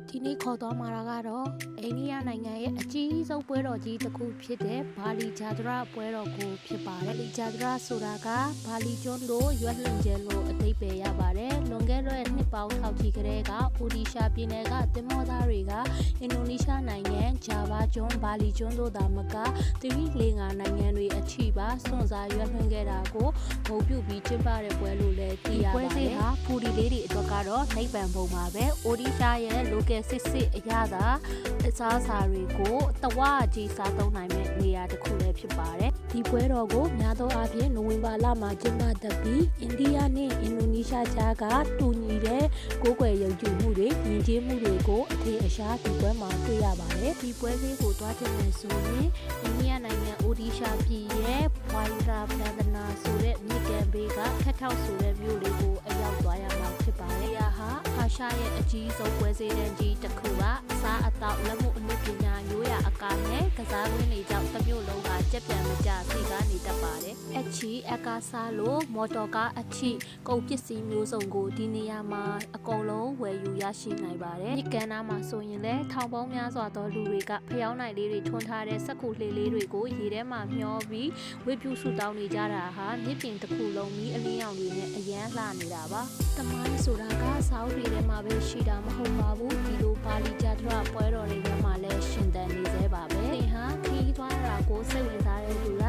ဒီနေ့ခေါ်သွားမှာကတော့အိန္ဒိယနိုင်ငံရဲ့အကြီးဆုံးပွဲတော်ကြီးတစ်ခုဖြစ်တဲ့ဘာလီဂျာဒရာပွဲတော်ကိုဖြစ်ပါတယ်။လီဂျာဒရာဆိုတာကဘာလီကျွန်းတို့ရွက်လွန်ကျဲလို့အဓိပ္ပာယ်ရပါတယ်။လွန်ခဲ့တဲ့နှစ်ပေါင်းထောက်ချီကလေးကအိုဒီရှာပြည်နယ်ကတင်မောသားတွေကအင်ဒိုနီးရှားနိုင်ငံဂျာဗာကျွန်းဘာလီကျွန်းတို့သာမကသီရိလင်္ကာနိုင်ငံတွေအချိပါစွန့်စားရွက်လွန်ခဲ့တာကိုဂုဏ်ပြုပြီးကျင်းပတဲ့ပွဲလို့လည်းသိရပါတယ်။ပွဲစဉ်ဟာဖူဒီလေးတွေအတွက်ကတော့နိဗ္ဗာန်ဘုံပါပဲ။အိုဒီရှာရဲ့ local စစ်အရသာအစားအစာတွေကိုတဝကြီးစားသုံးနိုင်မဲ့နေရာတစ်ခုလည်းဖြစ်ပါတယ်။ဒီပွဲတော်ကိုများသောအားဖြင့်နိုဝင်ဘာလမှာကျင်းပတတ်ပြီးအိန္ဒိယနဲ့အင်ဒိုနီးရှားကြားကတူညီတဲ့ကိုယ်ွယ်ယုံကြည်မှုတွေယဉ်ကျေးမှုတွေကိုအထင်အရှားဒီပွဲမှာတွေ့ရပါတယ်။ဒီပွဲလေးကိုတွားတင်မယ်ဆိုရင်အိန္ဒိယနိုင်ငံအိုဒီရှာပြည်ရဲ့ဘွိုင်ရာဗန္ဒနာဆိုတဲ့မြစ်ကမ်းဘေးကခက်ထောက်ဆိုတဲ့မြို့လေးကိုအရောက်သွားရမှာဖြစ်ပါတယ်။ဟာအာရှရဲ့အကြီးဆုံးပွဲစည်းတန်းကြီးတစ်ခုကအစားအသောက်လက်မှုအမှုပညာရိုးရာအကားနဲ့ကစားကွင်းတွေကြောင့်တစ်မျိုးလုံးကကြက်ပြန်မကြစိတ်ကနေတတ်ပါတယ်။အချီအကားစားလို့မော်တော်ကားအထိကုန်ပစ္စည်းမျိုးစုံကိုဒီနေရာမှာအကုန်လုံးဝယ်ယူရရှိနိုင်ပါတယ်။ဒီကမ်းနားမှာဆိုရင်လည်းထောင်ပေါင်းများစွာသောလူတွေကဖျောင်းနိုင်လေးတွေထွန်းထားတဲ့စက်ကူလှေလေးတွေကိုရေထဲမှာမျောပြီးဝေပြူဆူတောင်းနေကြတာဟာမြစ်ပြင်တစ်ခုလုံးမီးအလင်းရောင်တွေနဲ့အရန်လှနေတာပါ။တမိုင်းဆိုတာကစောင်းတွေထဲမှာပဲရှိတာမဟုတ်ပါဘူးဒီလိုပါလီဂျာဒရာပွဲတော်တွေထဲမှာလည်းရှင်သန်နေသေးပါပဲ။သင်ဟာခီးသွားတာကိုစိတ်ဝင်စားတဲ့လူက